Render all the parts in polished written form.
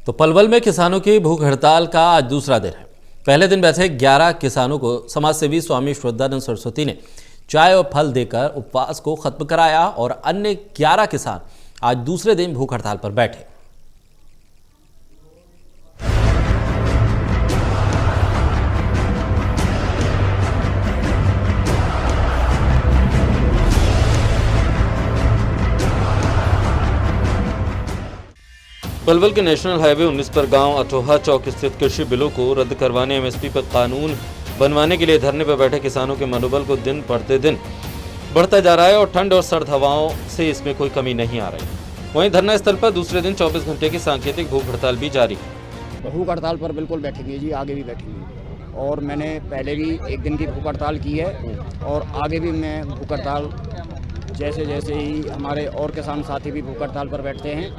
तो पलवल में किसानों की भूख हड़ताल का आज दूसरा दिन है। पहले दिन बैठे 11 किसानों को समाजसेवी स्वामी श्रद्धानंद सरस्वती ने चाय और फल देकर उपवास को खत्म कराया और अन्य 11 किसान आज दूसरे दिन भूख हड़ताल पर बैठे। पलवल के नेशनल हाईवे 19 पर गांव अठोहा चौक स्थित कृषि बिलों को रद्द करवाने एमएसपी पर कानून बनवाने के लिए धरने पर बैठे किसानों के मनोबल को दिन प्रतिदिन बढ़ता जा रहा है और ठंड और सर्द हवाओं से इसमें कोई कमी नहीं आ रही। वहीं धरना स्थल पर दूसरे दिन 24 घंटे की सांकेतिक भूख हड़ताल भी जारी है। भूख हड़ताल पर बिल्कुल बैठेंगे जी, आगे भी बैठेंगे और मैंने पहले भी एक दिन की भूख हड़ताल की है और आगे भी मैं भूख हड़ताल जैसे ही हमारे और किसान साथी भी भूख हड़ताल पर बैठते हैं,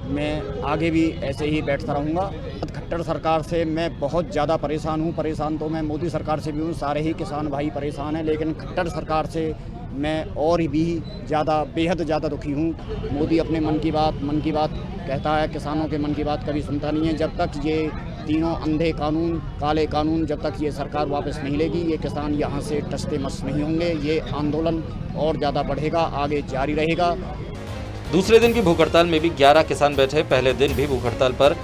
मैं आगे भी ऐसे ही बैठता रहूँगा। खट्टर सरकार से मैं बहुत ज़्यादा परेशान हूँ। परेशान तो मैं मोदी सरकार से भी हूँ, सारे ही किसान भाई परेशान हैं, लेकिन खट्टर सरकार से मैं और भी ज़्यादा बेहद ज़्यादा दुखी हूँ। मोदी अपने मन की बात कहता है, किसानों के मन की बात कभी सुनता नहीं है। जब तक ये तीनों अंधे कानून, काले कानून, जब तक ये सरकार वापस नहीं लेगी, ये किसान यहाँ से टसते मस नहीं होंगे। ये आंदोलन और ज़्यादा बढ़ेगा, आगे जारी रहेगा। दूसरे दिन की भूख हड़ताल में भी 11 किसान बैठे। पहले दिन भी भूख हड़ताल पर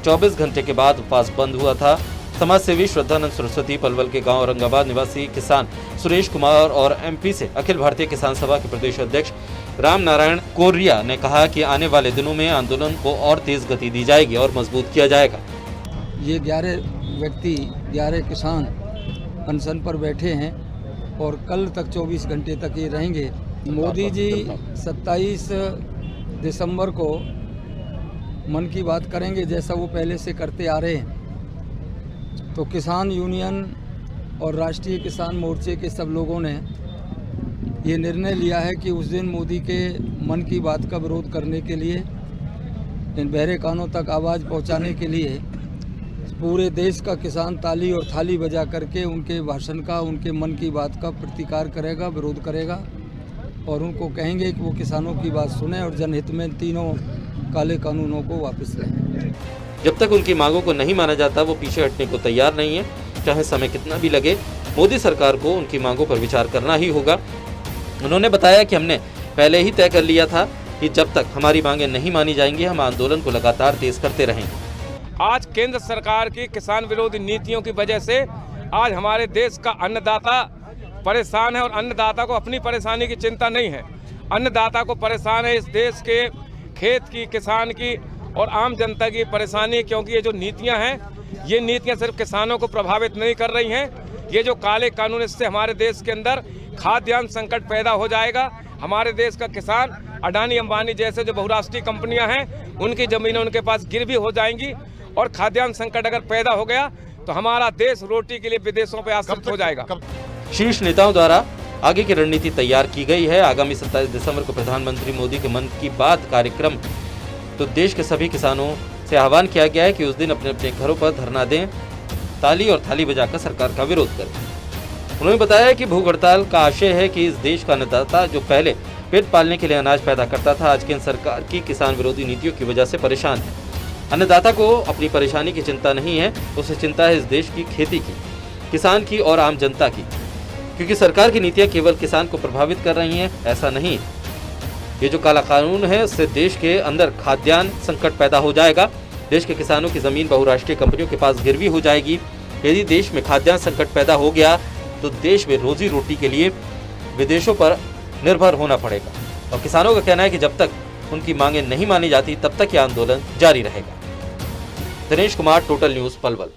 24 घंटे के बाद उपवास बंद हुआ था। समाजसेवी श्रद्धानंद सरस्वती, पलवल के गांव औरंगाबाद निवासी किसान सुरेश कुमार और एमपी से अखिल भारतीय किसान सभा के प्रदेश अध्यक्ष राम नारायण कोरिया ने कहा कि आने वाले दिनों में आंदोलन को और तेज गति दी जाएगी और मजबूत किया जाएगा। ये 11 किसान अनशन पर बैठे हैं और कल तक 24 घंटे तक ये रहेंगे। मोदी जी 27 दिसंबर को मन की बात करेंगे, जैसा वो पहले से करते आ रहे हैं। तो किसान यूनियन और राष्ट्रीय किसान मोर्चे के सब लोगों ने ये निर्णय लिया है कि उस दिन मोदी के मन की बात का विरोध करने के लिए, इन बहरे कानों तक आवाज़ पहुंचाने के लिए पूरे देश का किसान ताली और थाली बजा करके उनके भाषण का, उनके मन की बात का प्रतिकार करेगा, विरोध करेगा और उनको कहेंगे कि वो किसानों की बात सुने और जनहित में तीनों काले कानूनों को वापस लें। जब तक उनकी मांगों को नहीं माना जाता, वो पीछे हटने को तैयार नहीं है। चाहे समय कितना भी लगे, मोदी सरकार को उनकी मांगों पर विचार करना ही होगा। उन्होंने बताया कि हमने पहले ही तय कर लिया था कि जब तक हमारी मांगें नहीं मानी जाएंगी, हम आंदोलन को लगातार तेज करते रहेंगे। आज केंद्र सरकार की किसान विरोधी नीतियों की वजह से आज हमारे देश का अन्नदाता परेशान है और अन्नदाता को अपनी परेशानी की चिंता नहीं है। अन्नदाता को परेशान है इस देश के खेत की, किसान की और आम जनता की परेशानी, क्योंकि ये जो नीतियां हैं, ये नीतियां सिर्फ किसानों को प्रभावित नहीं कर रही हैं। ये जो काले कानून, इससे हमारे देश के अंदर खाद्यान्न संकट पैदा हो जाएगा। हमारे देश का किसान अडानी अंबानी जैसे जो बहुराष्ट्रीय कंपनियां हैं, उनकी ज़मीनें उनके पास गिरवी हो जाएंगी और खाद्यान्न संकट अगर पैदा हो गया तो हमारा देश रोटी के लिए विदेशों पर आश्रित हो जाएगा। शीर्ष नेताओं द्वारा आगे की रणनीति तैयार की गई है। आगामी 27 दिसंबर को प्रधानमंत्री मोदी के मन की बात कार्यक्रम तो देश के सभी किसानों से आह्वान किया गया है कि उस दिन अपने अपने घरों पर धरना दें, ताली और थाली बजाकर सरकार का विरोध करें। उन्होंने बताया कि भूख हड़ताल का आशय है कि इस देश का अन्नदाता जो पहले पेट पालने के लिए अनाज पैदा करता था, आज केंद्र सरकार की किसान विरोधी नीतियों की वजह से परेशान है। अन्नदाता को अपनी परेशानी की चिंता नहीं है, उसे चिंता है इस देश की खेती की, किसान की और आम जनता की, क्योंकि सरकार की नीतियां केवल किसान को प्रभावित कर रही हैं, ऐसा नहीं। ये जो काला कानून है, उससे देश के अंदर खाद्यान्न संकट पैदा हो जाएगा। देश के किसानों की जमीन बहुराष्ट्रीय कंपनियों के पास गिरवी हो जाएगी। यदि देश में खाद्यान्न संकट पैदा हो गया तो देश में रोजी रोटी के लिए विदेशों पर निर्भर होना पड़ेगा और किसानों का कहना है कि जब तक उनकी मांगें नहीं मानी जाती, तब तक यह आंदोलन जारी रहेगा। Dinesh Kumar, total news, Palwal.